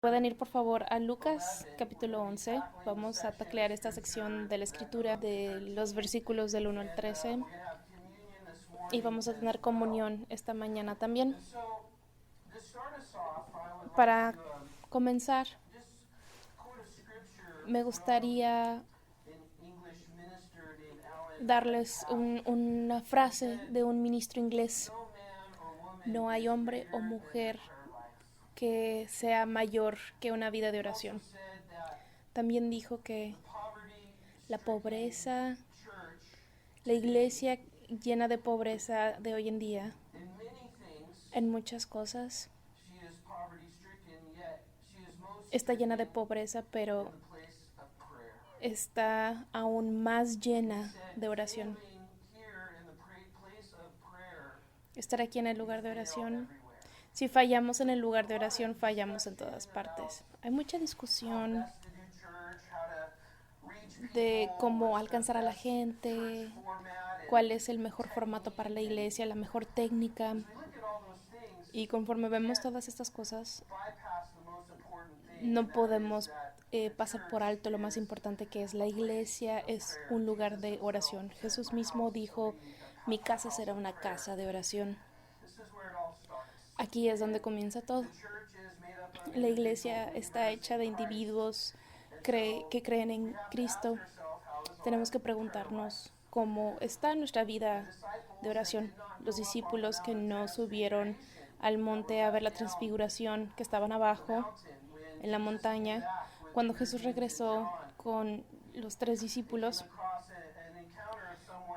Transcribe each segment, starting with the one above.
Pueden ir por favor a Lucas capítulo 11. Vamos a taclear esta sección de la escritura de los versículos del 1 al 13 y vamos a tener comunión esta mañana también. Para comenzar, me gustaría darles una frase de un ministro inglés. No hay hombre o mujer que sea mayor que una vida de oración. También dijo que la pobreza, la iglesia llena de pobreza de hoy en día, en muchas cosas, está llena de pobreza, pero está aún más llena de oración. Estar aquí en el lugar de oración. Si fallamos en el lugar de oración, fallamos en todas partes. Hay mucha discusión de cómo alcanzar a la gente, cuál es el mejor formato para la iglesia, la mejor técnica. Y conforme vemos todas estas cosas, no podemos pasar por alto lo más importante que es la iglesia. Es un lugar de oración. Jesús mismo dijo, mi casa será una casa de oración. Aquí es donde comienza todo. La iglesia está hecha de individuos que creen en Cristo. Tenemos que preguntarnos cómo está nuestra vida de oración. Los discípulos que no subieron al monte a ver la transfiguración, que estaban abajo en la montaña, cuando Jesús regresó con los 3 discípulos,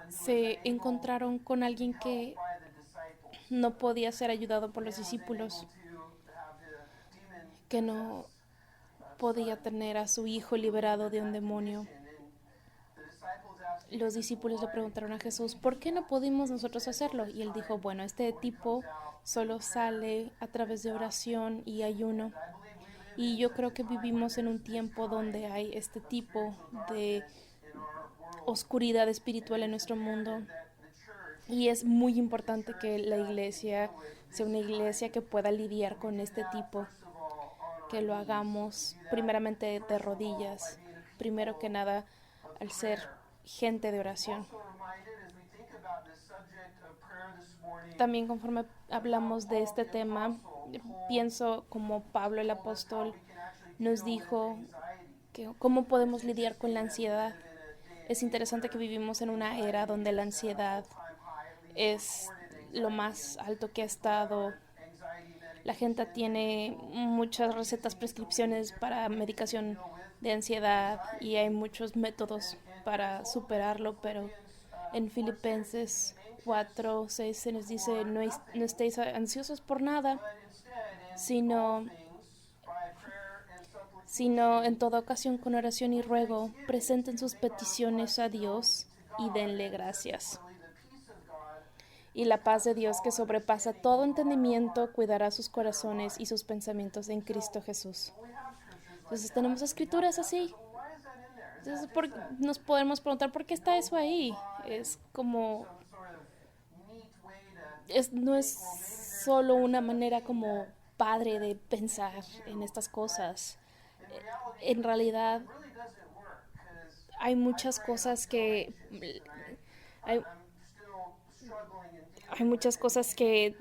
se encontraron con alguien que no podía ser ayudado por los discípulos, que no podía tener a su hijo liberado de un demonio. Los discípulos le preguntaron a Jesús, ¿por qué no pudimos nosotros hacerlo? Y él dijo, bueno, este tipo solo sale a través de oración y ayuno. Y yo creo que vivimos en un tiempo donde hay este tipo de oscuridad espiritual en nuestro mundo. Y es muy importante que la iglesia sea una iglesia que pueda lidiar con este tipo, que lo hagamos primeramente de rodillas, primero que nada al ser gente de oración. También conforme hablamos de este tema, pienso como Pablo el apóstol nos dijo que cómo podemos lidiar con la ansiedad. Es interesante que vivimos en una era donde la ansiedad es lo más alto que ha estado. La gente tiene muchas recetas, prescripciones para medicación de ansiedad y hay muchos métodos para superarlo, pero en Filipenses 4:6 se nos dice no estéis ansiosos por nada, sino, sino en toda ocasión con oración y ruego presenten sus peticiones a Dios y denle gracias. Y la paz de Dios que sobrepasa todo entendimiento cuidará sus corazones y sus pensamientos en Cristo Jesús. Entonces tenemos escrituras así. Entonces nos podemos preguntar por qué está eso ahí. Es como no es solo una manera como padre de pensar en estas cosas. En realidad hay muchas cosas que hay, hay muchas cosas que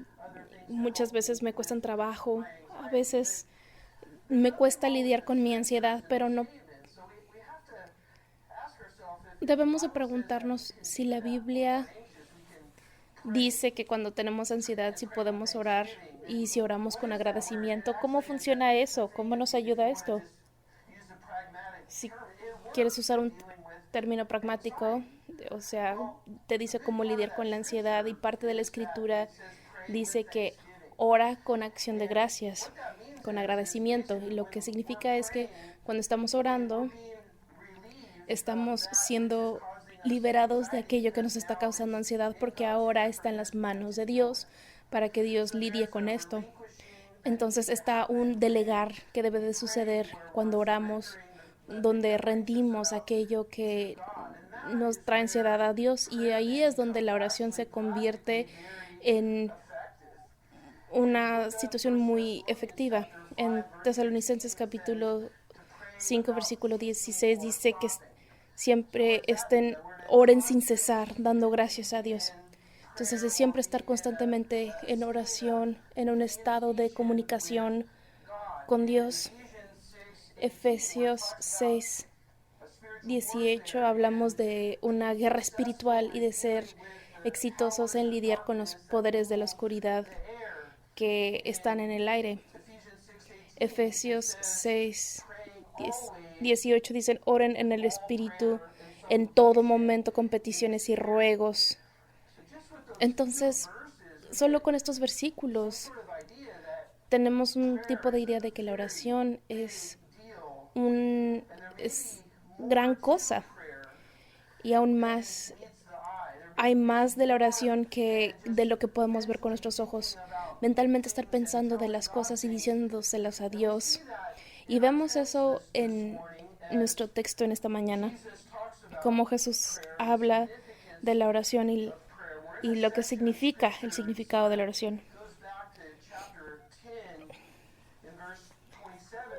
muchas veces me cuestan trabajo. A veces me cuesta lidiar con mi ansiedad, pero no debemos de preguntarnos si la Biblia dice que cuando tenemos ansiedad si podemos orar y si oramos con agradecimiento. ¿Cómo funciona eso? ¿Cómo nos ayuda esto? Si quieres usar un término pragmático, o sea, te dice cómo lidiar con la ansiedad y parte de la escritura dice que ora con acción de gracias, con agradecimiento. Y lo que significa es que cuando estamos orando, estamos siendo liberados de aquello que nos está causando ansiedad porque ahora está en las manos de Dios para que Dios lidie con esto. Entonces está un delegar que debe de suceder cuando oramos, donde rendimos aquello que nos trae ansiedad a Dios y ahí es donde la oración se convierte en una situación muy efectiva. En Tesalonicenses capítulo 5, versículo 16 dice que siempre oren sin cesar, dando gracias a Dios. Entonces es siempre estar constantemente en oración, en un estado de comunicación con Dios. Efesios 6, 18 hablamos de una guerra espiritual y de ser exitosos en lidiar con los poderes de la oscuridad que están en el aire. Efesios 6, 18 dicen, oren en el Espíritu en todo momento con peticiones y ruegos. Entonces, solo con estos versículos tenemos un tipo de idea de que la oración es gran cosa. Y aún más, hay más de la oración que de lo que podemos ver con nuestros ojos. Mentalmente estar pensando de las cosas y diciéndoselas a Dios. Y vemos eso en nuestro texto en esta mañana, cómo Jesús habla de la oración y lo que significa, el significado de la oración.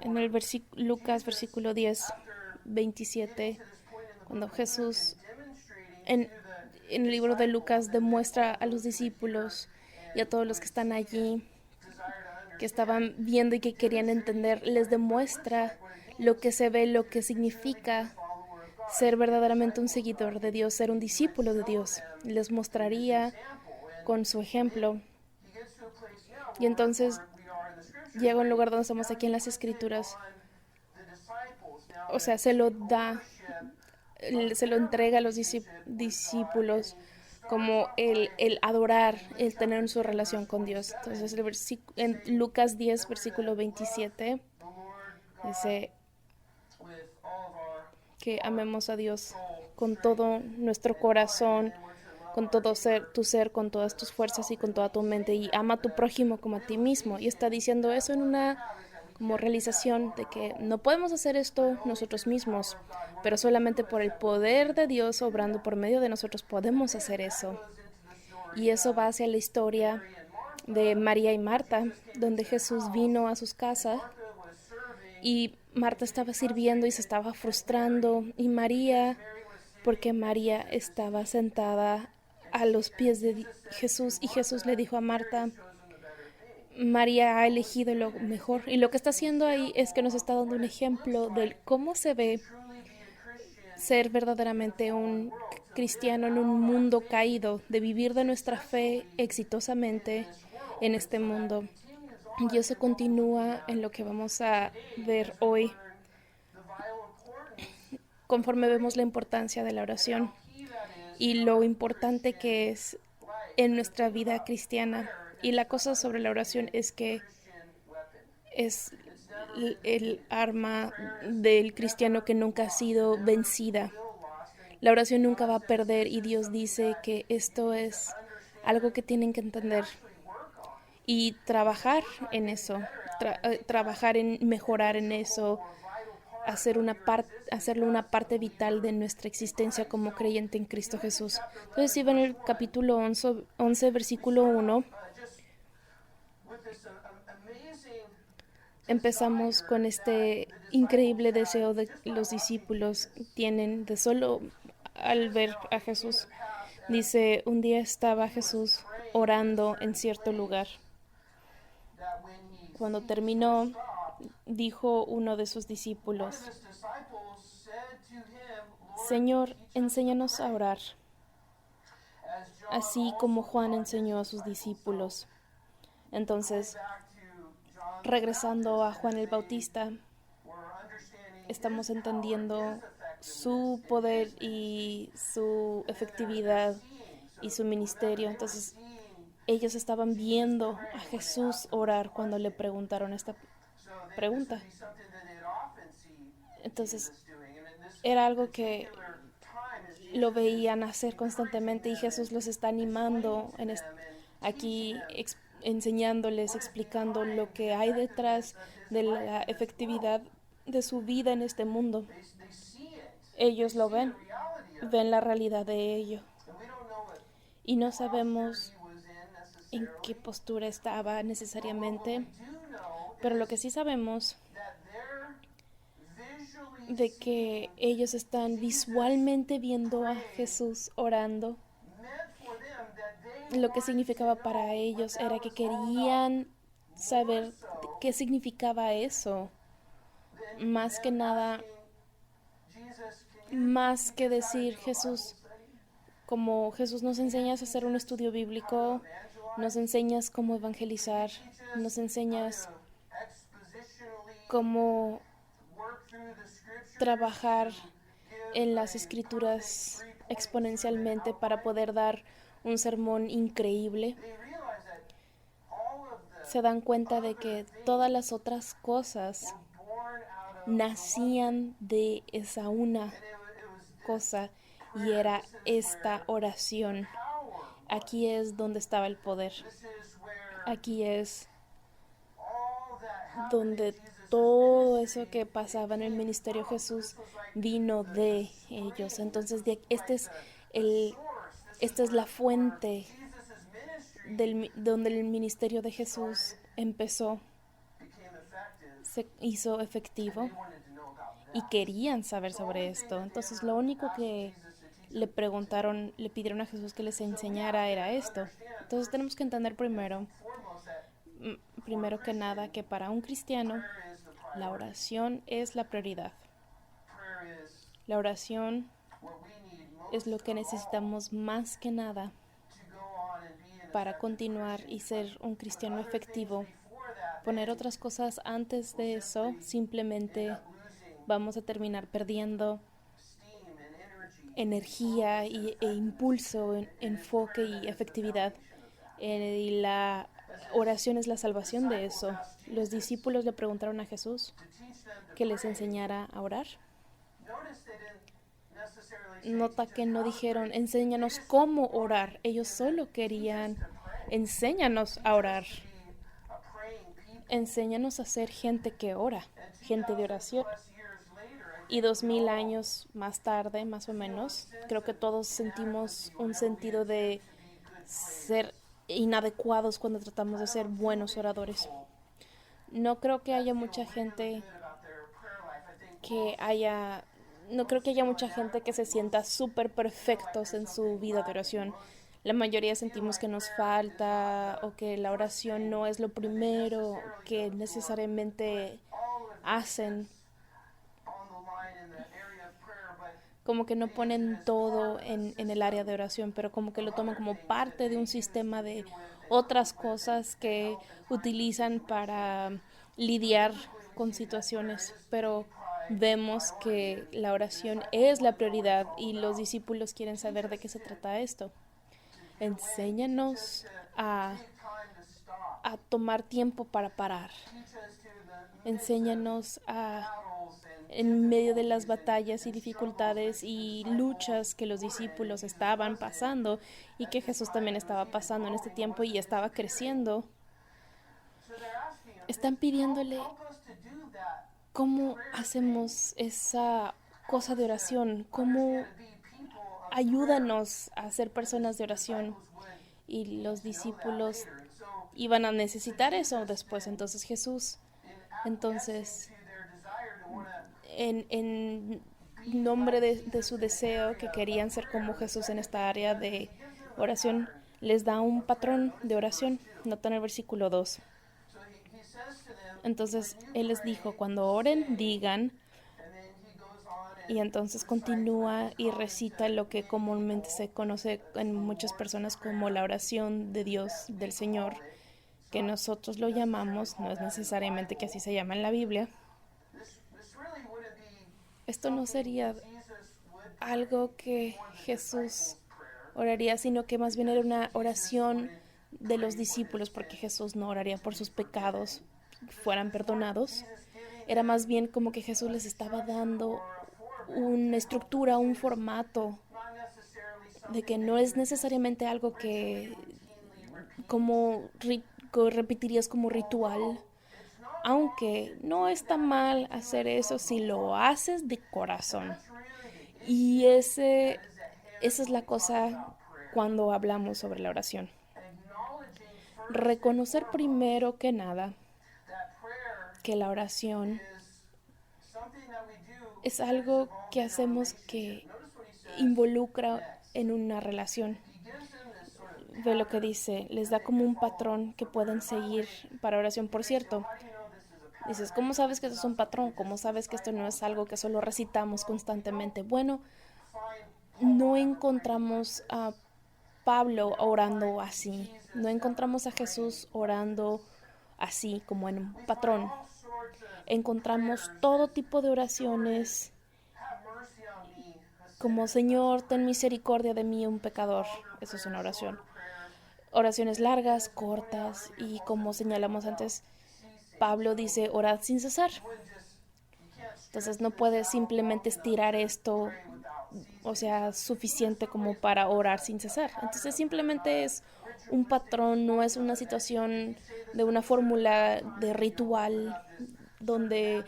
En el Lucas versículo 10, 27, cuando Jesús en el libro de Lucas demuestra a los discípulos y a todos los que están allí, que estaban viendo y que querían entender, les demuestra lo que se ve, lo que significa ser verdaderamente un seguidor de Dios, ser un discípulo de Dios. Les mostraría con su ejemplo. Y entonces llega a un lugar donde estamos aquí en las Escrituras. O sea, se lo entrega a los discípulos como el adorar, el tener su relación con Dios. Entonces, en Lucas 10, versículo 27, dice que amemos a Dios con todo nuestro corazón, con todo tu ser, con todas tus fuerzas y con toda tu mente, y ama a tu prójimo como a ti mismo. Y está diciendo eso en una como realización de que no podemos hacer esto nosotros mismos, pero solamente por el poder de Dios obrando por medio de nosotros podemos hacer eso. Y eso va hacia la historia de María y Marta, donde Jesús vino a sus casas y Marta estaba sirviendo y se estaba frustrando, y María, porque María estaba sentada a los pies de Jesús, y Jesús le dijo a Marta, María ha elegido lo mejor. Y lo que está haciendo ahí es que nos está dando un ejemplo de cómo se ve ser verdaderamente un cristiano en un mundo caído, de vivir de nuestra fe exitosamente en este mundo. Y eso continúa en lo que vamos a ver hoy, conforme vemos la importancia de la oración y lo importante que es en nuestra vida cristiana. Y la cosa sobre la oración es que es el arma del cristiano que nunca ha sido vencida. La oración nunca va a perder, y Dios dice que esto es algo que tienen que entender y trabajar en eso, trabajar en mejorar en eso, hacerlo una parte vital de nuestra existencia como creyente en Cristo Jesús. Entonces, si ven el capítulo 11 versículo 1, empezamos con este increíble deseo de los discípulos tienen de solo al ver a Jesús. Dice, un día estaba Jesús orando en cierto lugar. Cuando terminó, dijo uno de sus discípulos, Señor, enséñanos a orar, así como Juan enseñó a sus discípulos. Entonces, regresando a Juan el Bautista, estamos entendiendo su poder y su efectividad y su ministerio. Entonces, ellos estaban viendo a Jesús orar cuando le preguntaron esta pregunta. Entonces, era algo que lo veían hacer constantemente, y Jesús los está animando aquí, enseñándoles, explicando lo que hay detrás de la efectividad de su vida en este mundo. Ellos lo ven la realidad de ello. Y no sabemos en qué postura estaba necesariamente, Pero lo que sí sabemos de que ellos están visualmente viendo a Jesús orando, lo que significaba para ellos era que querían saber qué significaba eso. Más que nada, más que decir Jesús, como Jesús nos enseñas a hacer un estudio bíblico, nos enseñas cómo evangelizar, nos enseñas cómo trabajar en las escrituras exponencialmente para poder dar un sermón increíble. Se dan cuenta de que todas las otras cosas nacían de esa una cosa y era esta oración. Aquí es donde estaba el poder. Aquí es donde todo eso que pasaba en el ministerio de Jesús vino de ellos. Entonces, esta es la fuente donde el ministerio de Jesús empezó, se hizo efectivo y querían saber sobre esto. Entonces, lo único que le pidieron a Jesús que les enseñara era esto. Entonces, tenemos que entender primero que nada, que para un cristiano la oración es la prioridad. La oración es lo que necesitamos más que nada para continuar y ser un cristiano efectivo. Poner otras cosas antes de eso, simplemente vamos a terminar perdiendo energía e impulso, enfoque y efectividad. Y la oración es la salvación de eso. Los discípulos le preguntaron a Jesús que les enseñara a orar. Nota que no dijeron, enséñanos cómo orar. Ellos solo querían, enséñanos a orar. Enséñanos a ser gente que ora, gente de oración. Y 2000 años más tarde, más o menos, creo que todos sentimos un sentido de ser inadecuados cuando tratamos de ser buenos oradores. No creo que haya mucha gente no creo que haya mucha gente que se sienta súper perfectos en su vida de oración. La mayoría sentimos que nos falta o que la oración no es lo primero que necesariamente hacen. Como que no ponen todo en el área de oración, pero como que lo toman como parte de un sistema de otras cosas que utilizan para lidiar con situaciones. Pero vemos que la oración es la prioridad y los discípulos quieren saber de qué se trata esto. Enséñanos a tomar tiempo para parar. Enséñanos en medio de las batallas y dificultades y luchas que los discípulos estaban pasando y que Jesús también estaba pasando en este tiempo y estaba creciendo, están pidiéndole cómo hacemos esa cosa de oración, cómo ayúdanos a ser personas de oración. Y los discípulos iban a necesitar eso después. Entonces Jesús, en nombre de su deseo, que querían ser como Jesús en esta área de oración, les da un patrón de oración. Nota en el versículo 2. Entonces Él les dijo, cuando oren, digan, y entonces continúa y recita lo que comúnmente se conoce en muchas personas como la oración de Dios, del Señor, que nosotros lo llamamos, no es necesariamente que así se llama en la Biblia. Esto no sería algo que Jesús oraría, sino que más bien era una oración de los discípulos, porque Jesús no oraría por sus pecados, fueran perdonados. Era más bien como que Jesús les estaba dando una estructura, un formato, de que no es necesariamente algo que repetirías como ritual, aunque no está mal hacer eso si lo haces de corazón. Y esa es la cosa cuando hablamos sobre la oración. Reconocer primero que nada que la oración es algo que hacemos que involucra en una relación. Ve lo que dice, les da como un patrón que pueden seguir para oración. Por cierto, dices, ¿cómo sabes que esto es un patrón? ¿Cómo sabes que esto no es algo que solo recitamos constantemente? Bueno, no encontramos a Pablo orando así. No encontramos a Jesús orando así, como en un patrón. Encontramos todo tipo de oraciones como Señor, ten misericordia de mí, un pecador. Eso es una oración. Oraciones largas, cortas y como señalamos antes, Pablo dice orad sin cesar. Entonces no puedes simplemente estirar esto, o sea, suficiente como para orar sin cesar. Entonces simplemente es un patrón, no es una situación de una fórmula de ritual donde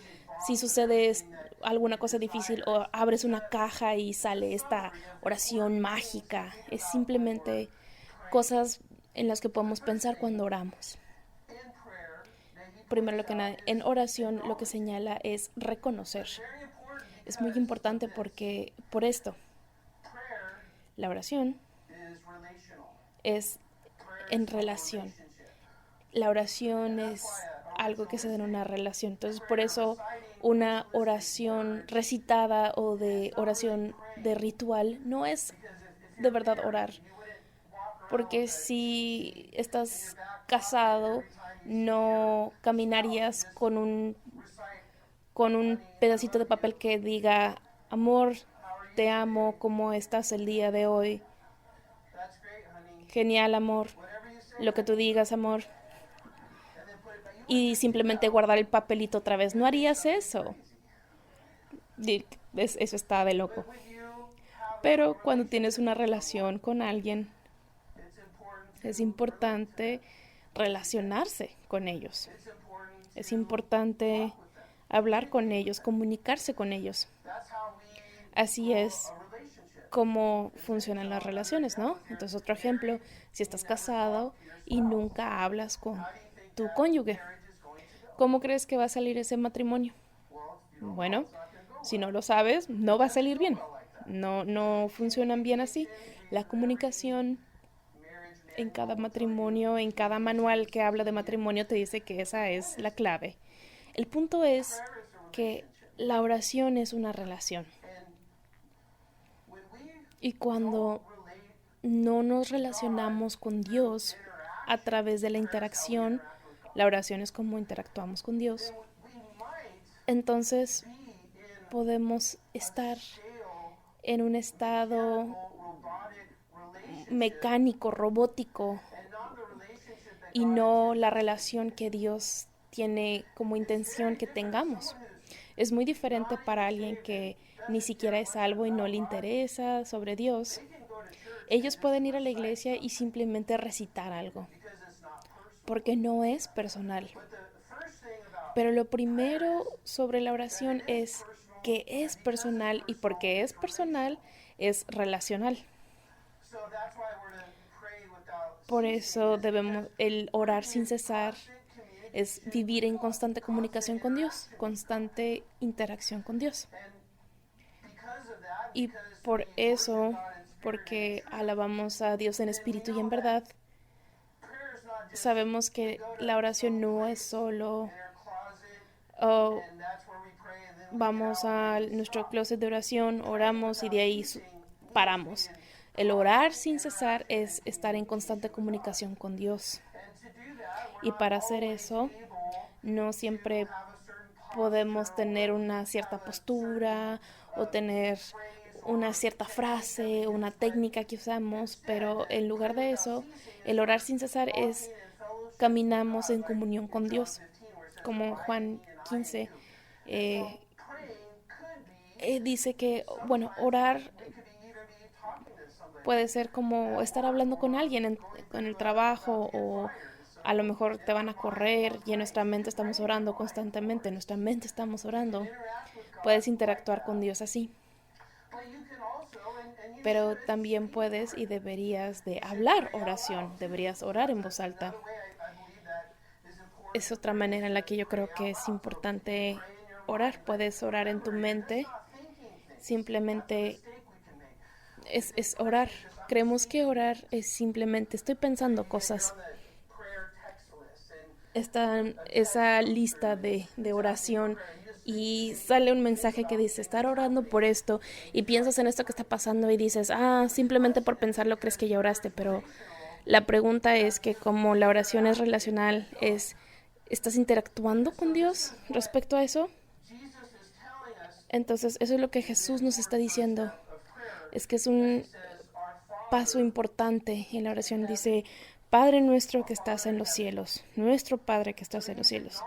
si sucede alguna cosa difícil o abres una caja y sale esta oración mágica. Es simplemente cosas en las que podemos pensar cuando oramos. Primero que nada, en oración lo que señala es reconocer. Es muy importante porque por esto, la oración es en relación. La oración es algo que se da en una relación. Entonces, por eso una oración recitada o de oración de ritual no es de verdad orar. Porque si estás casado, no caminarías con un pedacito de papel que diga, amor, te amo, ¿cómo estás el día de hoy? Genial, amor, lo que tú digas, amor. Y simplemente guardar el papelito otra vez. No harías eso. Eso está de loco. Pero cuando tienes una relación con alguien, es importante relacionarse con ellos. Es importante hablar con ellos, comunicarse con ellos. Así es como funcionan las relaciones, ¿no? Entonces, otro ejemplo, si estás casado y nunca hablas con tu cónyuge, ¿cómo crees que va a salir ese matrimonio? Bueno, si no lo sabes, no va a salir bien. No funcionan bien así. La comunicación en cada matrimonio, en cada manual que habla de matrimonio, te dice que esa es la clave. El punto es que la oración es una relación. Y cuando no nos relacionamos con Dios a través de la interacción, la oración es como interactuamos con Dios, entonces podemos estar en un estado mecánico, robótico, y no la relación que Dios tiene como intención que tengamos. Es muy diferente para alguien que ni siquiera es salvo y no le interesa sobre Dios. Ellos pueden ir a la iglesia y simplemente recitar algo, porque no es personal. Pero lo primero sobre la oración es que es personal, y porque es personal, es relacional. Por eso debemos el orar sin cesar, es vivir en constante comunicación con Dios, constante interacción con Dios. Y por eso, porque alabamos a Dios en espíritu y en verdad, sabemos que la oración no es solo oh, vamos a nuestro closet de oración, oramos y de ahí paramos. El orar sin cesar es estar en constante comunicación con Dios. Y para hacer eso, no siempre podemos tener una cierta postura o tener una cierta frase, una técnica que usamos, pero en lugar de eso, el orar sin cesar es caminamos en comunión con Dios, como Juan 15 eh, dice que, bueno, orar puede ser como estar hablando con alguien en el trabajo, o a lo mejor te van a correr y en nuestra mente estamos orando constantemente, en nuestra mente estamos orando. Puedes interactuar con Dios así. Pero también puedes y deberías de hablar oración, deberías orar en voz alta. es otra manera en la que yo creo que es importante orar. Puedes orar en tu mente, simplemente es orar. Creemos que orar es simplemente estoy pensando cosas. Está esa lista de oración y sale un mensaje que dice estar orando por esto y piensas en esto que está pasando y dices, simplemente por pensarlo crees que ya oraste, pero la pregunta es que como la oración es relacional, ¿estás interactuando con Dios respecto a eso? Entonces eso es lo que Jesús nos está diciendo, es que es un paso importante en la oración. Dice, Padre nuestro que estás en los cielos, nuestro Padre que estás en los cielos.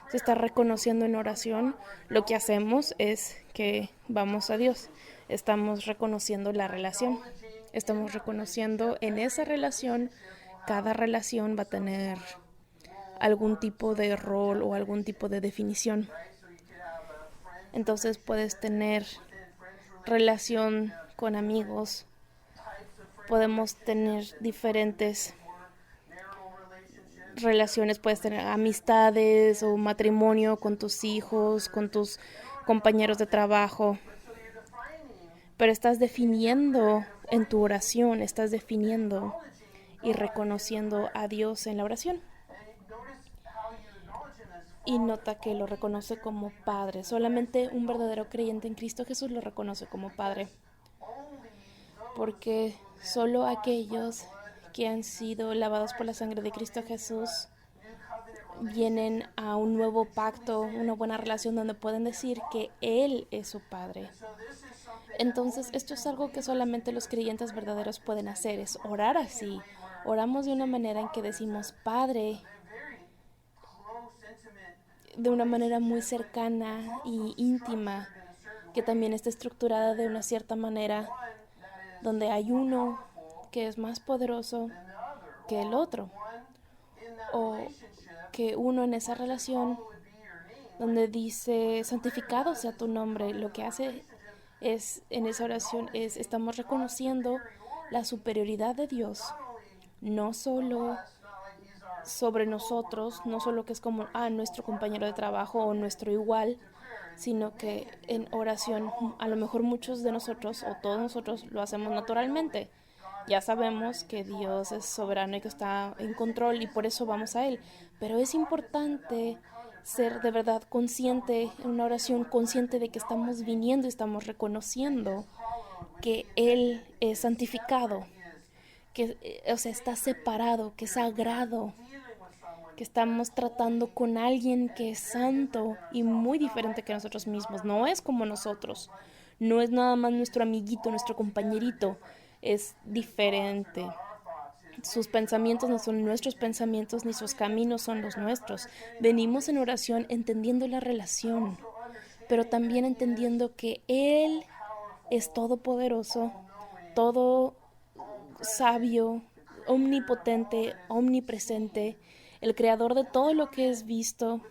Se está reconociendo en oración. Lo que hacemos es que vamos a Dios. Estamos reconociendo la relación. Estamos reconociendo en esa relación. Cada relación va a tener algún tipo de rol o algún tipo de definición. Entonces puedes tener relación con amigos. Podemos tener diferentes relaciones, puedes tener amistades o matrimonio con tus hijos, con tus compañeros de trabajo, pero estás definiendo en tu oración, estás definiendo y reconociendo a Dios en la oración. Y nota que lo reconoce como Padre. Solamente un verdadero creyente en Cristo Jesús lo reconoce como Padre. Porque solo aquellos que han sido lavados por la sangre de Cristo Jesús vienen a un nuevo pacto, una buena relación donde pueden decir que Él es su Padre. Entonces, esto es algo que solamente los creyentes verdaderos pueden hacer, es orar así. Oramos de una manera en que decimos Padre, de una manera muy cercana y íntima, que también está estructurada de una cierta manera, donde hay uno que es más poderoso que el otro, o que uno en esa relación donde dice santificado sea tu nombre, lo que hace es en esa oración es estamos reconociendo la superioridad de Dios, no solo sobre nosotros, no solo que es como nuestro compañero de trabajo o nuestro igual, sino que en oración a lo mejor muchos de nosotros o todos nosotros lo hacemos naturalmente. Ya sabemos que Dios es soberano y que está en control y por eso vamos a Él. Pero es importante ser de verdad consciente, en una oración consciente de que estamos viniendo y estamos reconociendo que Él es santificado, que está separado, que es sagrado, que estamos tratando con alguien que es santo y muy diferente que nosotros mismos. No es como nosotros, no es nada más nuestro amiguito, nuestro compañerito, es diferente. Sus pensamientos no son nuestros pensamientos, ni sus caminos son los nuestros. Venimos en oración entendiendo la relación, pero también entendiendo que Él es todopoderoso, todo sabio, omnipotente, omnipresente, el creador de todo lo que es visto,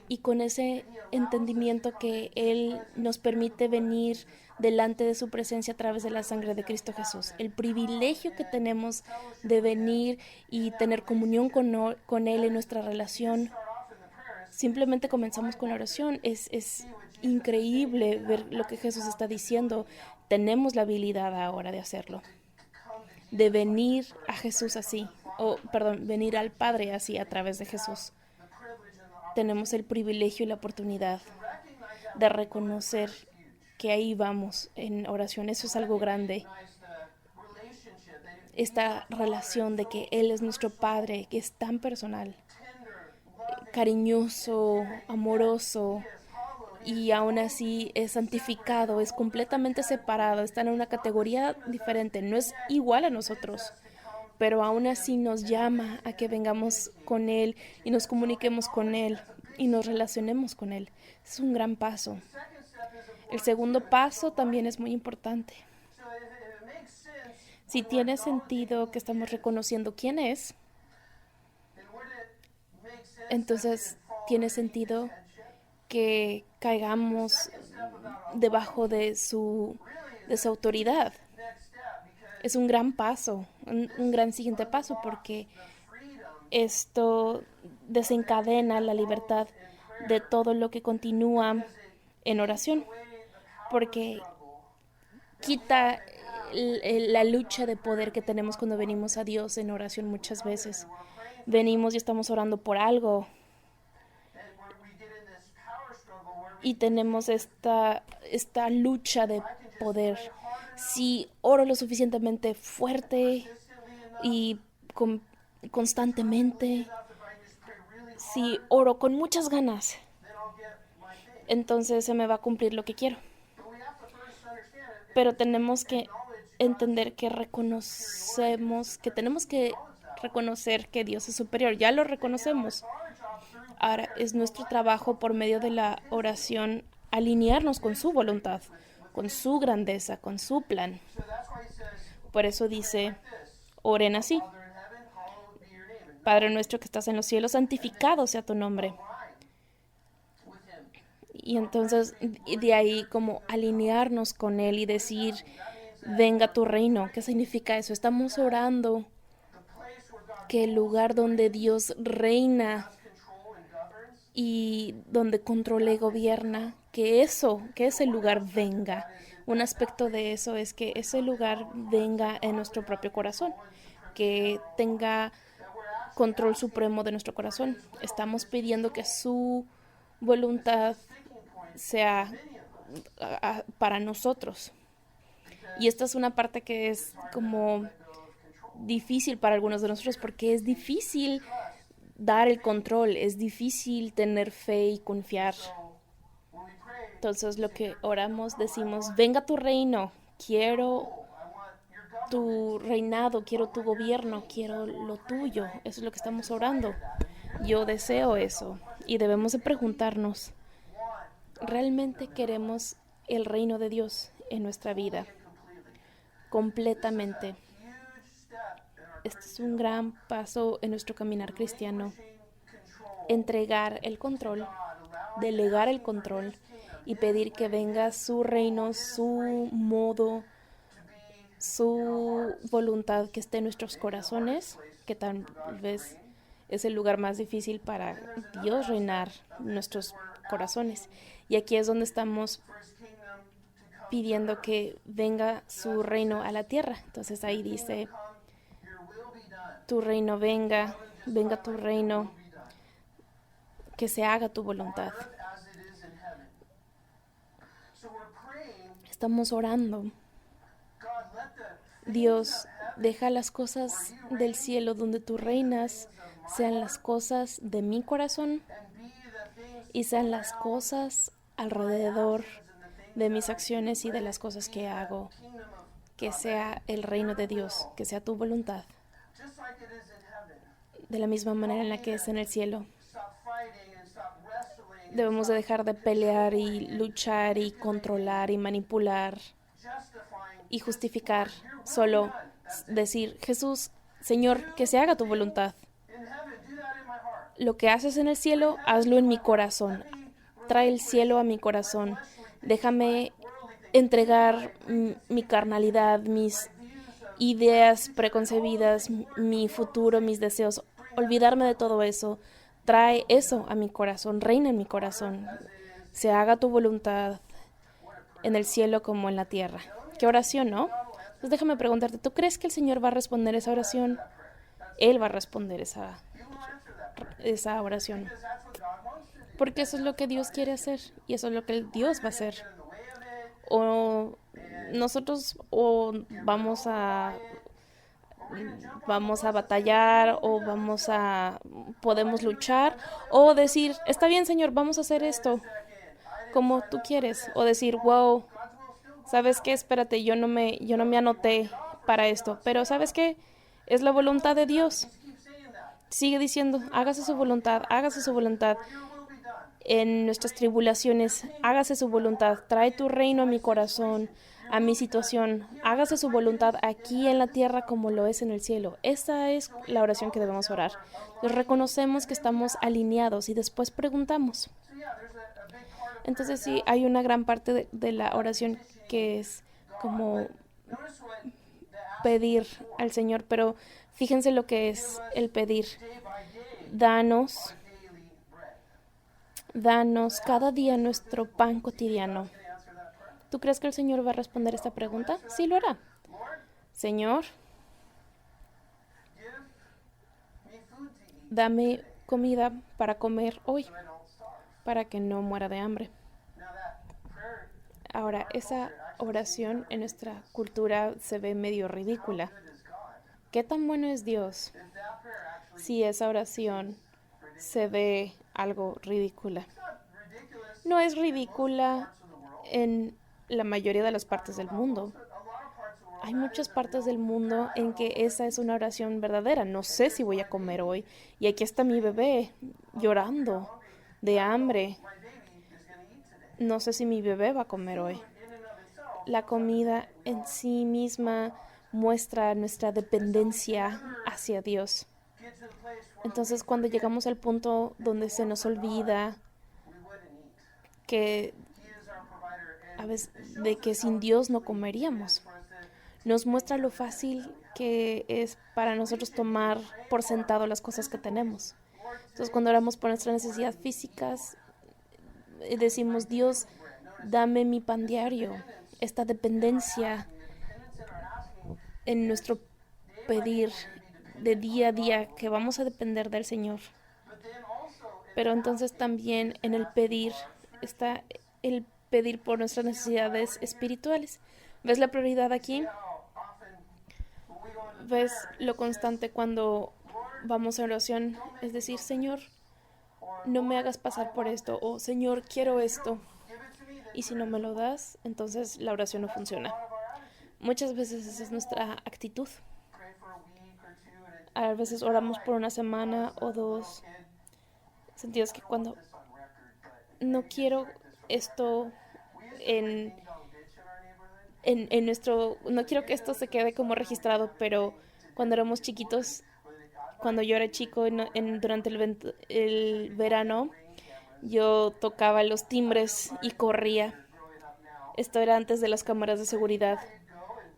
y con ese entendimiento que Él nos permite venir delante de su presencia a través de la sangre de Cristo Jesús. El privilegio que tenemos de venir y tener comunión con Él en nuestra relación. Simplemente comenzamos con la oración. Es increíble ver lo que Jesús está diciendo. Tenemos la habilidad ahora de hacerlo, de venir a Jesús así, venir al Padre así a través de Jesús. Tenemos el privilegio y la oportunidad de reconocer que ahí vamos en oración. Eso es algo grande. Esta relación de que Él es nuestro Padre, que es tan personal, cariñoso, amoroso, y aún así es santificado, es completamente separado, está en una categoría diferente, no es igual a nosotros, pero aún así nos llama a que vengamos con Él y nos comuniquemos con Él y nos relacionemos con Él. Es un gran paso. El segundo paso también es muy importante. Si tiene sentido que estamos reconociendo quién es, entonces tiene sentido que caigamos debajo de su autoridad. Es un gran paso, un gran siguiente paso, porque esto desencadena la libertad de todo lo que continúa en oración, porque quita la lucha de poder que tenemos cuando venimos a Dios en oración muchas veces. Venimos y estamos orando por algo y tenemos esta lucha de poder. Si oro lo suficientemente fuerte y con, constantemente, si oro con muchas ganas, entonces se me va a cumplir lo que quiero. Pero tenemos que entender que reconocemos, que tenemos que reconocer que Dios es superior. Ya lo reconocemos. Ahora es nuestro trabajo por medio de la oración alinearnos con su voluntad, con su grandeza, con su plan. Por eso dice, oren así. Padre nuestro que estás en los cielos, santificado sea tu nombre. Y entonces de ahí como alinearnos con Él y decir, venga tu reino. ¿Qué significa eso? Estamos orando que el lugar donde Dios reina y donde controla y gobierna, que ese lugar venga. Un aspecto de eso es que ese lugar venga en nuestro propio corazón, que tenga control supremo de nuestro corazón. Estamos pidiendo que su voluntad sea para nosotros. Y esta es una parte que es como difícil para algunos de nosotros porque es difícil dar el control, es difícil tener fe y confiar. Entonces lo que oramos decimos, venga tu reino, quiero tu reinado, quiero tu gobierno, quiero lo tuyo. Eso es lo que estamos orando. Yo deseo eso. Y debemos de preguntarnos, ¿realmente queremos el reino de Dios en nuestra vida? Completamente. Este es un gran paso en nuestro caminar cristiano. Entregar el control, delegar el control y pedir que venga su reino, su modo, su voluntad que esté en nuestros corazones, que tal vez es el lugar más difícil para Dios reinar en nuestros corazones. Y aquí es donde estamos pidiendo que venga su reino a la tierra. Entonces ahí dice, tu reino venga, venga tu reino, que se haga tu voluntad. Estamos orando. Dios, deja las cosas del cielo donde tú reinas, sean las cosas de mi corazón y sean las cosas alrededor de mis acciones y de las cosas que hago. Que sea el reino de Dios, que sea tu voluntad. De la misma manera en la que es en el cielo. Debemos de dejar de pelear y luchar y controlar y manipular y justificar. Solo decir, Jesús, Señor, que se haga tu voluntad. Lo que haces en el cielo, hazlo en mi corazón. Trae el cielo a mi corazón. Déjame entregar mi carnalidad, mis ideas preconcebidas, mi futuro, mis deseos. Olvidarme de todo eso. Trae eso a mi corazón, reina en mi corazón. Se haga tu voluntad en el cielo como en la tierra. Qué oración, ¿no? Pues déjame preguntarte, ¿tú crees que el Señor va a responder esa oración? Él va a responder esa oración. Porque eso es lo que Dios quiere hacer y eso es lo que Dios va a hacer. O nosotros o vamos a batallar o podemos luchar o decir, está bien Señor, vamos a hacer esto como tú quieres, o decir, wow, ¿sabes qué? Espérate, yo no me anoté para esto, pero ¿sabes qué? Es la voluntad de Dios. Sigue diciendo, hágase su voluntad en nuestras tribulaciones, hágase su voluntad, trae tu reino a mi corazón, a mi situación, hágase su voluntad aquí en la tierra como lo es en el cielo. Esa es la oración que debemos orar. Reconocemos que estamos alineados y después preguntamos. Entonces sí, hay una gran parte de la oración que es como pedir al Señor, pero fíjense lo que es el pedir. danos, danos cada día nuestro pan cotidiano. ¿Tú crees que el Señor va a responder esta pregunta? Sí, lo hará. Señor, dame comida para comer hoy, para que no muera de hambre. Ahora, esa oración en nuestra cultura se ve medio ridícula. ¿Qué tan bueno es Dios si esa oración se ve algo ridícula? No es ridícula en la mayoría de las partes del mundo. Hay muchas partes del mundo en que esa es una oración verdadera. No sé si voy a comer hoy. Y aquí está mi bebé llorando de hambre. No sé si mi bebé va a comer hoy. La comida en sí misma muestra nuestra dependencia hacia Dios. Entonces, cuando llegamos al punto donde se nos olvida que a veces de que sin Dios no comeríamos, nos muestra lo fácil que es para nosotros tomar por sentado las cosas que tenemos. Entonces, cuando oramos por nuestras necesidades físicas, decimos, Dios, dame mi pan diario. Esta dependencia en nuestro pedir de día a día que vamos a depender del Señor. Pero entonces también en el pedir está el pedir por nuestras necesidades espirituales. ¿Ves la prioridad aquí? ¿Ves lo constante cuando vamos a oración? Es decir, Señor, no me hagas pasar por esto, o Señor, quiero esto. Y si no me lo das, entonces la oración no funciona. Muchas veces esa es nuestra actitud. A veces oramos por una semana o dos. Sentidos que cuando no quiero esto en, en nuestro... No quiero que esto se quede como registrado, pero cuando éramos chiquitos, cuando yo era chico durante el verano, yo tocaba los timbres y corría. Esto era antes de las cámaras de seguridad.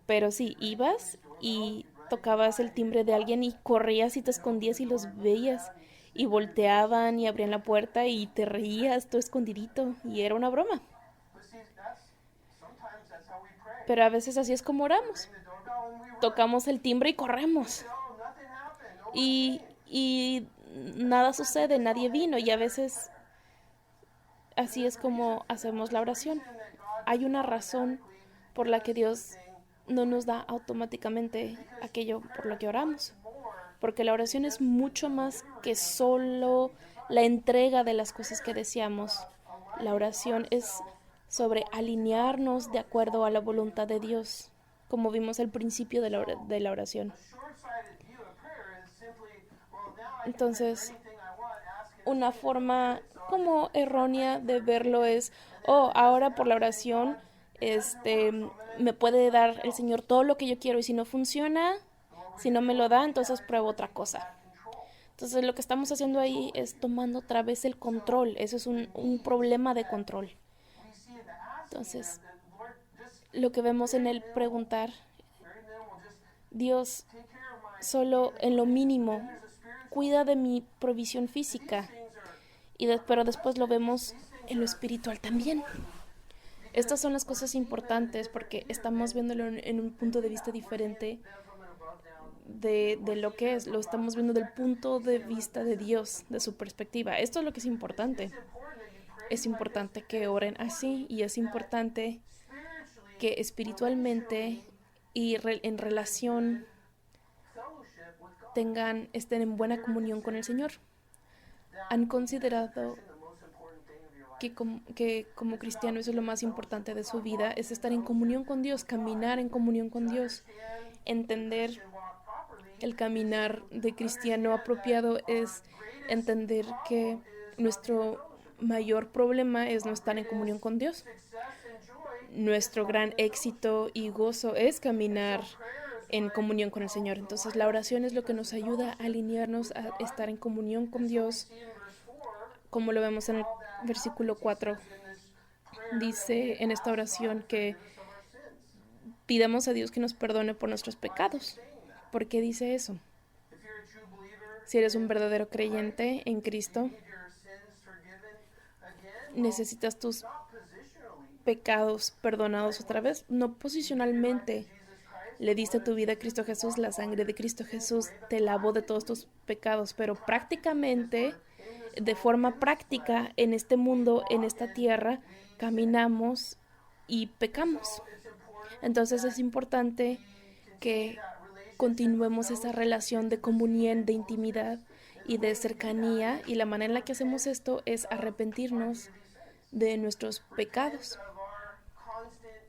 Pero sí, ibas y tocabas el timbre de alguien y corrías y te escondías y los veías. Y volteaban y abrían la puerta y te reías tú escondidito. Y era una broma. Pero a veces así es como oramos. Tocamos el timbre y corremos. Y nada sucede, nadie vino. Y a veces así es como hacemos la oración. Hay una razón por la que Dios no nos da automáticamente aquello por lo que oramos. Porque la oración es mucho más que solo la entrega de las cosas que deseamos. La oración es sobre alinearnos de acuerdo a la voluntad de Dios, como vimos al principio de la oración. Entonces, una forma como errónea de verlo es, oh, ahora por la oración, me puede dar el Señor todo lo que yo quiero y si no funciona, si no me lo da, entonces pruebo otra cosa. Entonces lo que estamos haciendo ahí es tomando otra vez el control. Eso es un problema de control. Entonces, lo que vemos en el preguntar, Dios, solo en lo mínimo, cuida de mi provisión física. Pero después lo vemos en lo espiritual también. Estas son las cosas importantes porque estamos viéndolo en un punto de vista diferente de lo que es. Lo estamos viendo del punto de vista de Dios, de su perspectiva. Esto es lo que es importante. Es importante que oren así y es importante que espiritualmente y en relación estén en buena comunión con el Señor. ¿Han considerado que como cristiano eso es lo más importante de su vida? Es estar en comunión con Dios, caminar en comunión con Dios, entender el caminar de cristiano apropiado es entender que nuestro mayor problema es no estar en comunión con Dios. Nuestro gran éxito y gozo es caminar en comunión con el Señor. Entonces la oración es lo que nos ayuda a alinearnos a estar en comunión con Dios, como lo vemos en el versículo 4. Dice en esta oración que pidamos a Dios que nos perdone por nuestros pecados. ¿Por qué dice eso? Si eres un verdadero creyente en Cristo, necesitas tus pecados perdonados otra vez, no posicionalmente. Le diste tu vida a Cristo Jesús, la sangre de Cristo Jesús te lavó de todos tus pecados, pero prácticamente, de forma práctica, en este mundo, en esta tierra, caminamos y pecamos. Entonces es importante que continuemos esa relación de comunión, de intimidad y de cercanía, y la manera en la que hacemos esto es arrepentirnos de nuestros pecados,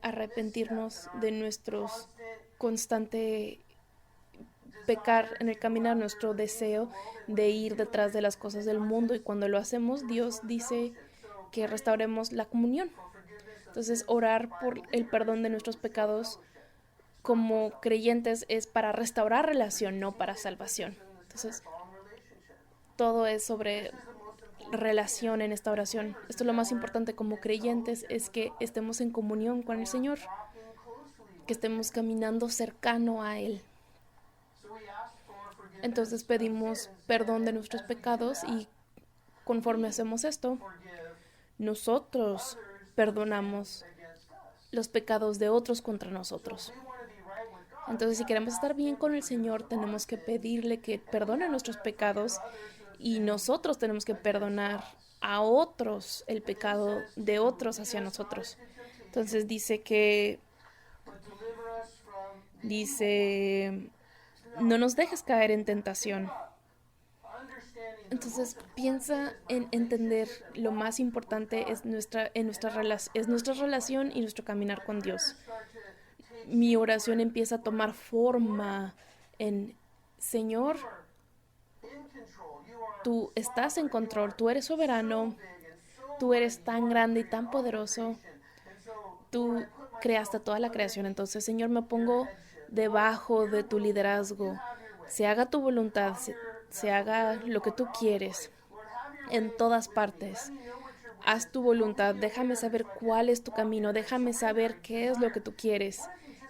arrepentirnos de nuestros constante pecar en el caminar, nuestro deseo de ir detrás de las cosas del mundo, y cuando lo hacemos, Dios dice que restauremos la comunión. Entonces, orar por el perdón de nuestros pecados como creyentes es para restaurar relación, no para salvación. Entonces, todo es sobre relación en esta oración. Esto es lo más importante como creyentes, es que estemos en comunión con el Señor, que estemos caminando cercano a Él. Entonces pedimos perdón de nuestros pecados, y conforme hacemos esto, nosotros perdonamos los pecados de otros contra nosotros. Entonces, si queremos estar bien con el Señor, tenemos que pedirle que perdone nuestros pecados, y nosotros tenemos que perdonar a otros el pecado de otros hacia nosotros. Entonces dice, no nos dejes caer en tentación. Entonces piensa en entender lo más importante es nuestra relación y nuestro caminar con Dios. Mi oración empieza a tomar forma en: Señor, tú estás en control, tú eres soberano, tú eres tan grande y tan poderoso, tú creaste toda la creación. Entonces, Señor, me pongo debajo de tu liderazgo. Se haga tu voluntad, se haga lo que tú quieres en todas partes. Haz tu voluntad, déjame saber cuál es tu camino, déjame saber qué es lo que tú quieres.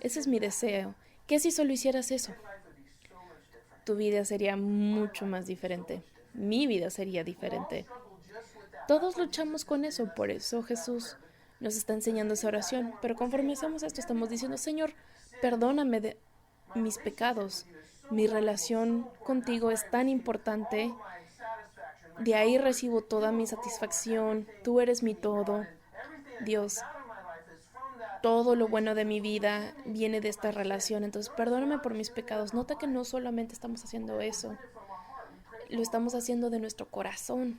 Ese es mi deseo. ¿Qué si solo hicieras eso? Tu vida sería mucho más diferente. Mi vida sería diferente. Todos luchamos con eso, por eso Jesús nos está enseñando esa oración. Pero conforme hacemos esto, estamos diciendo: Señor, perdóname de mis pecados. Mi relación contigo es tan importante. De ahí recibo toda mi satisfacción. Tú eres mi todo. Dios, todo lo bueno de mi vida viene de esta relación. Entonces, perdóname por mis pecados. Nota que no solamente estamos haciendo eso, lo estamos haciendo de nuestro corazón.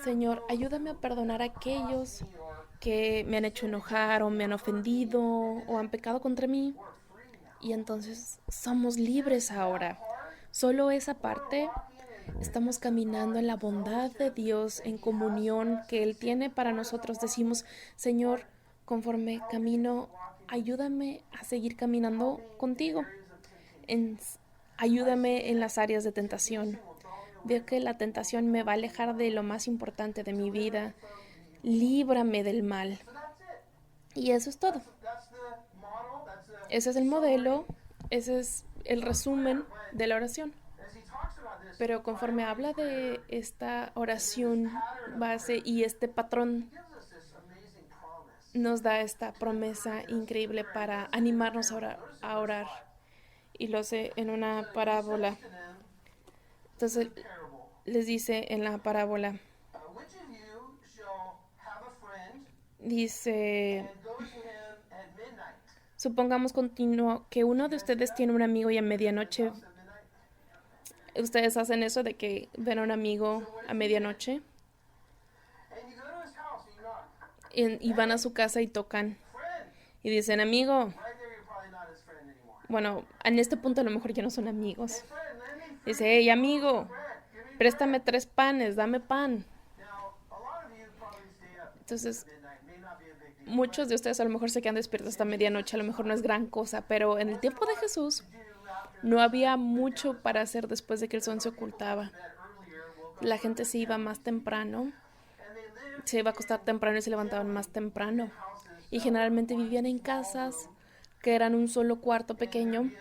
Señor, ayúdame a perdonar a aquellos que me han hecho enojar o me han ofendido o han pecado contra mí. Y entonces somos libres ahora. Solo esa parte. Estamos caminando en la bondad de Dios, en comunión que Él tiene para nosotros. Decimos: Señor, conforme camino, ayúdame a seguir caminando contigo. Ayúdame en las áreas de tentación. Veo que la tentación me va a alejar de lo más importante de mi vida. Líbrame del mal. Y eso es todo. Ese es el modelo, ese es el resumen de la oración. Pero conforme habla de esta oración base y este patrón, nos da esta promesa increíble para animarnos a orar. Y lo hace en una parábola. Entonces les dice en la parábola, dice: supongamos que uno de ustedes tiene un amigo y a medianoche. Ustedes hacen eso de que ven a un amigo a medianoche y van a su casa y tocan y dicen: amigo. Bueno, en este punto a lo mejor ya no son amigos. Dice: hey, amigo, préstame 3 panes, dame pan. Entonces, muchos de ustedes a lo mejor se quedan despiertos hasta medianoche, a lo mejor no es gran cosa, pero en el tiempo de Jesús no había mucho para hacer después de que el sol se ocultaba. La gente se iba más temprano, se iba a acostar temprano y se levantaban más temprano. Y generalmente vivían en casas que eran un solo cuarto pequeño,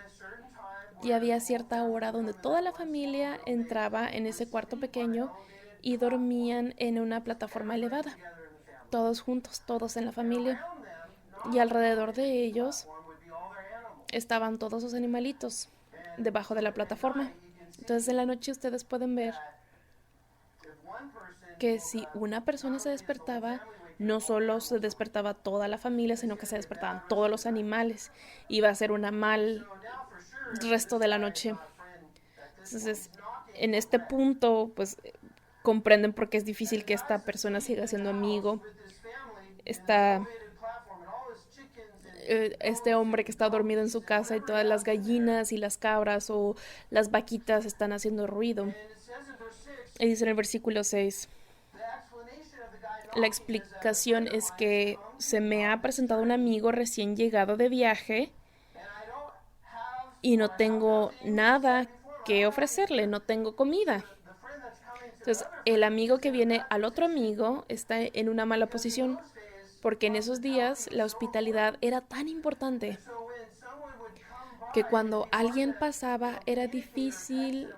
y había cierta hora donde toda la familia entraba en ese cuarto pequeño y dormían en una plataforma elevada, todos juntos, todos en la familia. Y alrededor de ellos estaban todos sus animalitos debajo de la plataforma. Entonces en la noche ustedes pueden ver que si una persona se despertaba, no solo se despertaba toda la familia, sino que se despertaban todos los animales. Iba a ser una mal resto de la noche. Entonces, en este punto, pues comprenden por qué es difícil que esta persona siga siendo amigo. Esta, este hombre que está dormido en su casa y todas las gallinas y las cabras o las vaquitas están haciendo ruido. Y dice en el versículo 6, la explicación es que se me ha presentado un amigo recién llegado de viaje y no tengo nada que ofrecerle, no tengo comida. Entonces, el amigo que viene al otro amigo está en una mala posición, porque en esos días la hospitalidad era tan importante que cuando alguien pasaba era difícil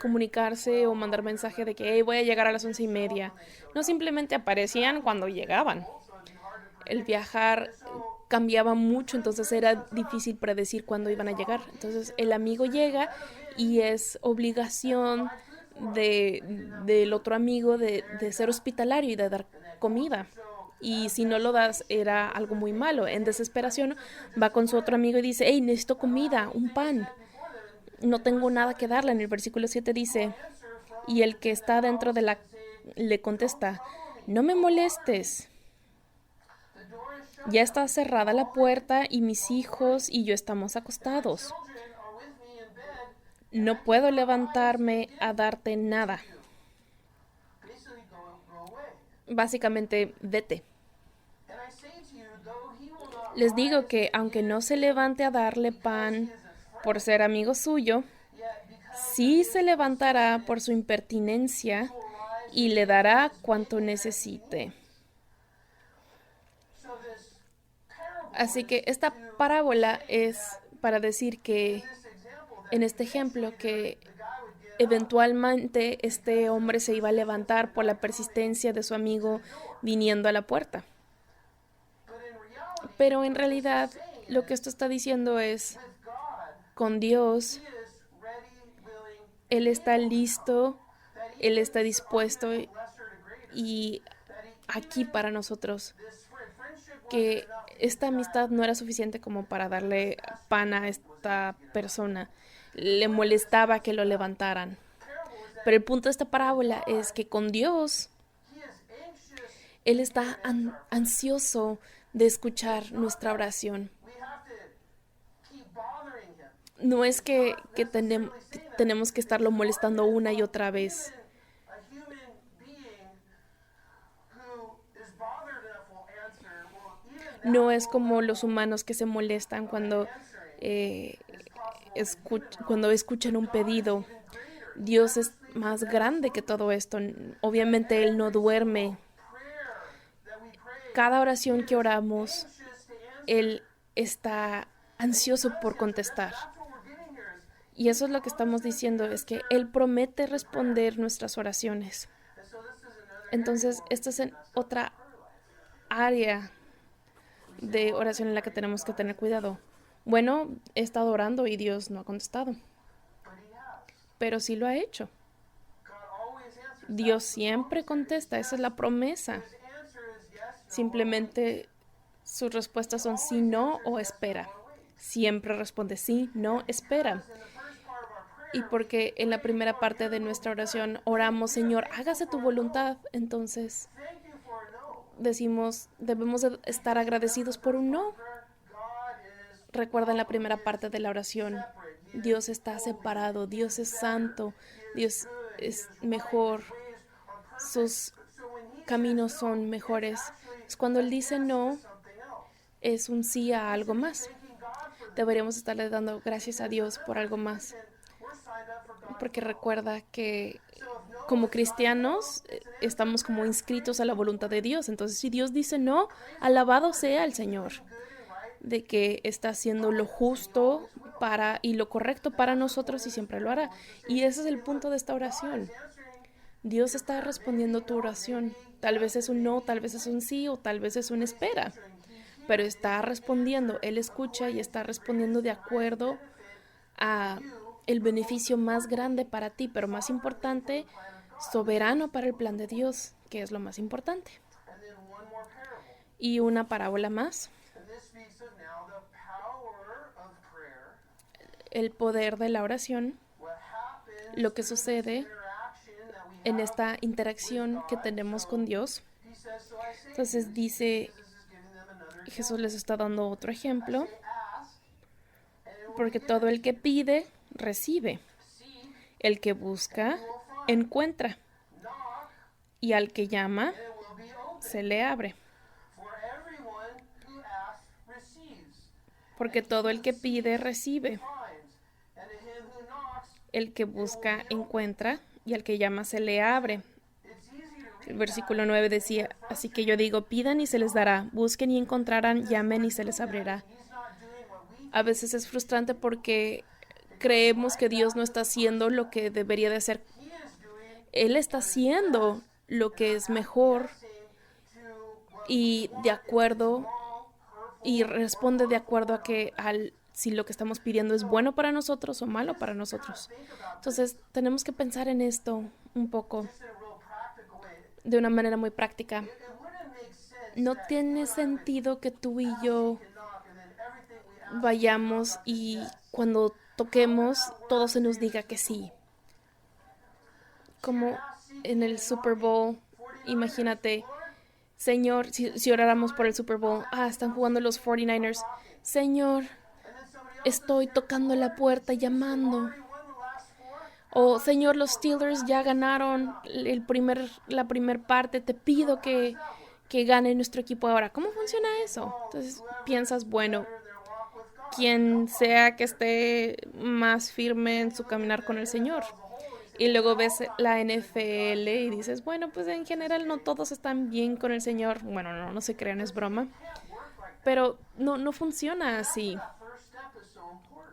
comunicarse o mandar mensaje de que hey, voy a llegar a las 11:30. No simplemente aparecían cuando llegaban. El viajar cambiaba mucho, entonces era difícil predecir cuándo iban a llegar. Entonces el amigo llega y es obligación del otro amigo de ser hospitalario y de dar comida. Y si no lo das, era algo muy malo. En desesperación, va con su otro amigo y dice, hey, necesito comida, un pan. No tengo nada que darle. En el versículo 7 dice, y el que está dentro de la le contesta, no me molestes. Ya está cerrada la puerta y mis hijos y yo estamos acostados. No puedo levantarme a darte nada. Básicamente, vete. Les digo que aunque no se levante a darle pan por ser amigo suyo, sí se levantará por su impertinencia y le dará cuanto necesite. Así que esta parábola es para decir que en este ejemplo que eventualmente este hombre se iba a levantar por la persistencia de su amigo viniendo a la puerta. Pero en realidad lo que esto está diciendo es, con Dios, Él está listo, Él está dispuesto y aquí para nosotros, que esta amistad no era suficiente como para darle pan a esta persona. Le molestaba que lo levantaran. Pero el punto de esta parábola es que con Dios, Él está ansioso de escuchar nuestra oración. No es que tenemos que estarlo molestando una y otra vez. No es como los humanos que se molestan eh, cuando escuchan un pedido. Dios es más grande que todo esto. Obviamente Él no duerme. Cada oración que oramos, Él está ansioso por contestar. Y eso es lo que estamos diciendo, es que Él promete responder nuestras oraciones. Entonces, esta es otra área de oración en la que tenemos que tener cuidado. Bueno, he estado orando y Dios no ha contestado, pero sí lo ha hecho. Dios siempre contesta, esa es la promesa. Simplemente sus respuestas son sí, no o espera. Siempre responde sí, no, espera. Y porque en la primera parte de nuestra oración oramos, Señor, hágase tu voluntad, entonces decimos, debemos de estar agradecidos por un no. Recuerda en la primera parte de la oración, Dios está separado, Dios es santo, Dios es mejor, sus caminos son mejores. Pues cuando Él dice no, es un sí a algo más. Deberíamos estarle dando gracias a Dios por algo más. Porque recuerda que como cristianos estamos como inscritos a la voluntad de Dios. Entonces, si Dios dice no, alabado sea el Señor. de que está haciendo lo justo y lo correcto para nosotros y siempre lo hará. Y ese es el punto de esta oración. Dios está respondiendo tu oración. Tal vez es un no, tal vez es un sí o tal vez es una espera. Pero está respondiendo. Él escucha y está respondiendo de acuerdo a el beneficio más grande para ti, pero más importante, soberano para el plan de Dios, que es lo más importante. Y una parábola más. El poder de la oración, lo que sucede en esta interacción que tenemos con Dios. Entonces dice, Jesús les está dando otro ejemplo, porque todo el que pide, recibe. El que busca, encuentra. Y al que llama, se le abre. Porque todo el que pide, recibe. El que busca, encuentra. Y al que llama, se le abre. El versículo 9 decía, así que yo digo, pidan y se les dará, busquen y encontrarán, llamen y se les abrirá. A veces es frustrante porque creemos que Dios no está haciendo lo que debería de hacer. Él está haciendo lo que es mejor y de acuerdo y responde de acuerdo a que si lo que estamos pidiendo es bueno para nosotros o malo para nosotros. Entonces tenemos que pensar en esto un poco de una manera muy práctica. No tiene sentido que tú y yo vayamos y cuando toquemos todo se nos diga que sí. Como en el Super Bowl, imagínate, Señor, si oráramos por el Super Bowl, están jugando los 49ers, Señor, estoy tocando la puerta llamando. O Señor, los Steelers ya ganaron la primer parte, te pido que gane nuestro equipo ahora. ¿Cómo funciona eso? Entonces piensas, bueno, quien sea que esté más firme en su caminar con el Señor. Y luego ves la NFL y dices, bueno, pues en general no todos están bien con el Señor. Bueno, no se crean, es broma. Pero no funciona así.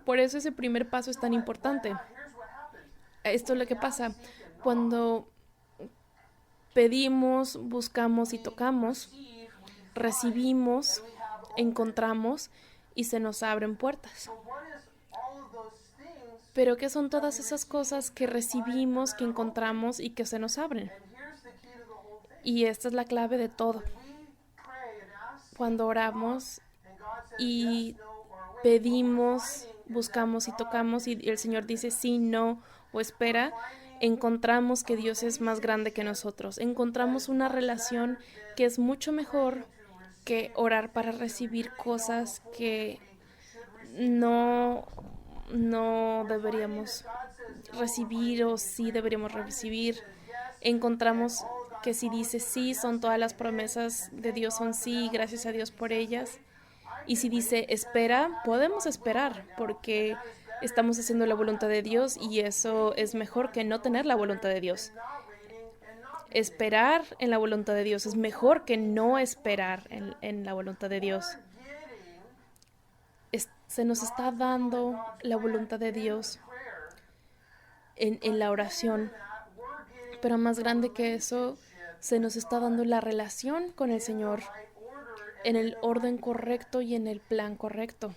Por eso ese primer paso es tan importante. Esto es lo que pasa. Cuando pedimos, buscamos y tocamos, recibimos, encontramos y se nos abren puertas. Pero ¿qué son todas esas cosas que recibimos, que encontramos y que se nos abren? Y esta es la clave de todo. Cuando oramos y pedimos, buscamos y tocamos y el Señor dice sí, no o espera, encontramos que Dios es más grande que nosotros. Encontramos una relación que es mucho mejor que orar para recibir cosas que no deberíamos recibir o sí deberíamos recibir. Encontramos que si dice sí, son todas las promesas de Dios son sí, gracias a Dios por ellas. Y si dice espera, podemos esperar porque estamos haciendo la voluntad de Dios y eso es mejor que no tener la voluntad de Dios. Esperar en la voluntad de Dios es mejor que no esperar en la voluntad de Dios. Se nos está dando la voluntad de Dios en la oración, pero más grande que eso, se nos está dando la relación con el Señor en el orden correcto y en el plan correcto.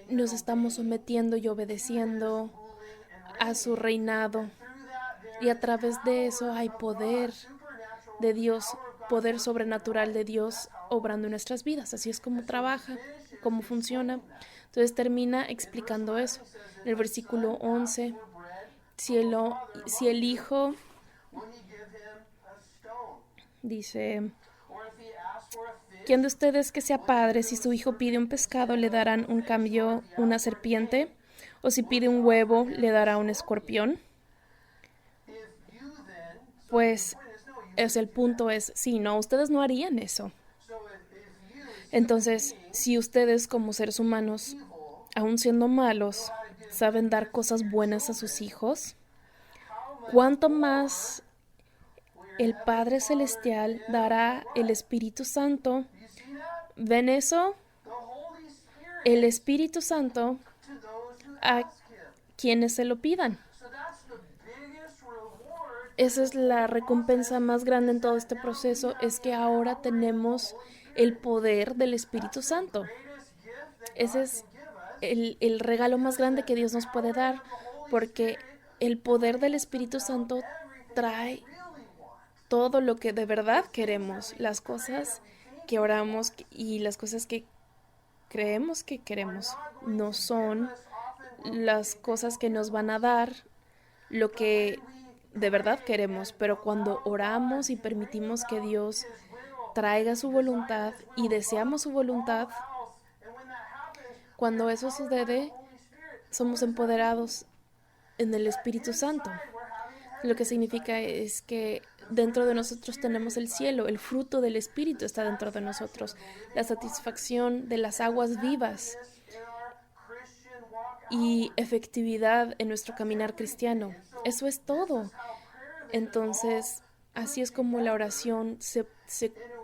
Nos estamos sometiendo y obedeciendo a su reinado y a través de eso hay poder de Dios, poder sobrenatural de Dios obrando en nuestras vidas. Así es como trabaja, cómo funciona. Entonces termina explicando eso. En el versículo 11, si el Hijo dice, ¿quién de ustedes que sea padre, si su hijo pide un pescado, le darán un cambio una serpiente? ¿O si pide un huevo, le dará un escorpión? Pues el punto es, sí, no, ustedes no harían eso. Entonces, si ustedes como seres humanos, aun siendo malos, saben dar cosas buenas a sus hijos, ¿cuánto más el Padre Celestial dará el Espíritu Santo. ¿Ven eso? El Espíritu Santo a quienes se lo pidan. Esa es la recompensa más grande en todo este proceso, es que ahora tenemos el poder del Espíritu Santo. Ese es el regalo más grande que Dios nos puede dar, porque el poder del Espíritu Santo trae todo lo que de verdad queremos, las cosas que oramos y las cosas que creemos que queremos. No son las cosas que nos van a dar lo que de verdad queremos, pero cuando oramos y permitimos que Dios traiga su voluntad y deseamos su voluntad, cuando eso sucede, somos empoderados en el Espíritu Santo. Lo que significa es que dentro de nosotros tenemos el cielo, el fruto del Espíritu está dentro de nosotros, la satisfacción de las aguas vivas y efectividad en nuestro caminar cristiano. Eso es todo. Entonces, así es como la oración se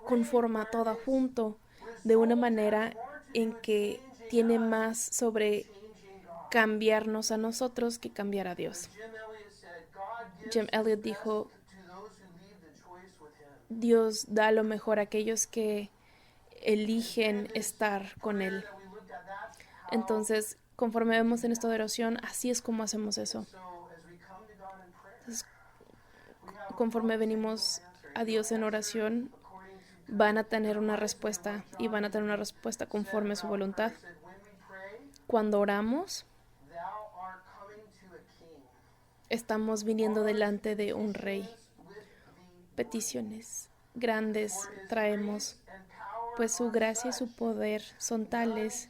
conforma toda junto de una manera en que tiene más sobre cambiarnos a nosotros que cambiar a Dios. Jim Elliot dijo, Dios da lo mejor a aquellos que eligen estar con Él. Entonces, conforme vemos en esta oración, así es como hacemos eso. Entonces, conforme venimos a Dios en oración, van a tener una respuesta y van a tener una respuesta conforme a su voluntad. Cuando oramos, estamos viniendo delante de un rey. Peticiones grandes traemos, pues su gracia y su poder son tales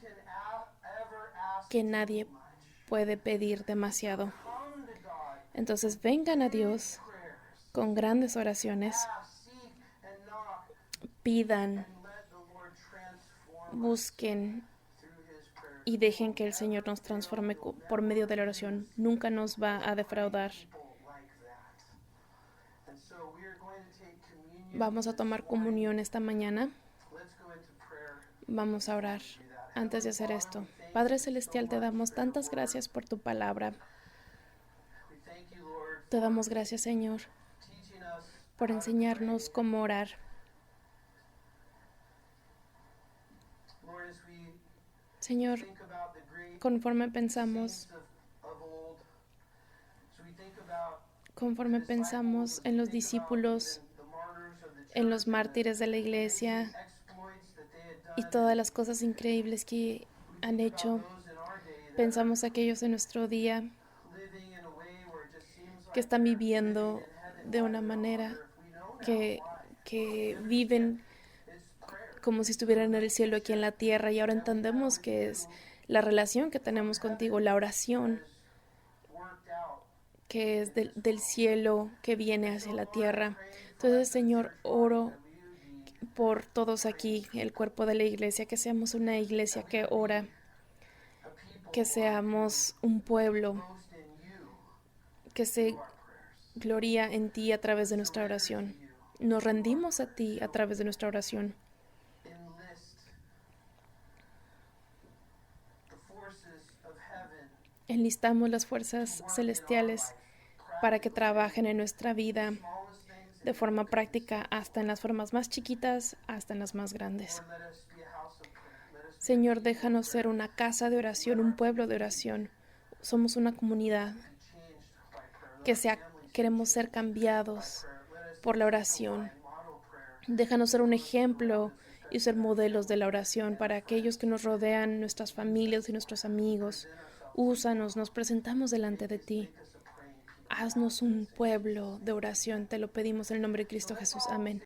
que nadie puede pedir demasiado. Entonces vengan a Dios con grandes oraciones, pidan, busquen y dejen que el Señor nos transforme por medio de la oración. Nunca nos va a defraudar. Vamos a tomar comunión esta mañana. Vamos a orar antes de hacer esto. Padre Celestial, te damos tantas gracias por tu palabra. Te damos gracias, Señor, por enseñarnos cómo orar. Señor, conforme pensamos en los discípulos, en los mártires de la iglesia y todas las cosas increíbles que han hecho, pensamos aquellos en nuestro día que están viviendo de una manera que viven como si estuvieran en el cielo aquí en la tierra, y ahora entendemos que es la relación que tenemos contigo, la oración que es del cielo que viene hacia la tierra. Entonces, Señor, oro por todos aquí, el cuerpo de la iglesia, que seamos una iglesia que ora, que seamos un pueblo que se gloria en ti a través de nuestra oración. Nos rendimos a ti a través de nuestra oración. Enlistamos las fuerzas celestiales para que trabajen en nuestra vida de forma práctica, hasta en las formas más chiquitas, hasta en las más grandes. Señor, déjanos ser una casa de oración, un pueblo de oración. Somos una comunidad queremos ser cambiados por la oración. Déjanos ser un ejemplo y ser modelos de la oración para aquellos que nos rodean, nuestras familias y nuestros amigos. Úsanos, nos presentamos delante de ti. Haznos un pueblo de oración, te lo pedimos en el nombre de Cristo Jesús. Amén.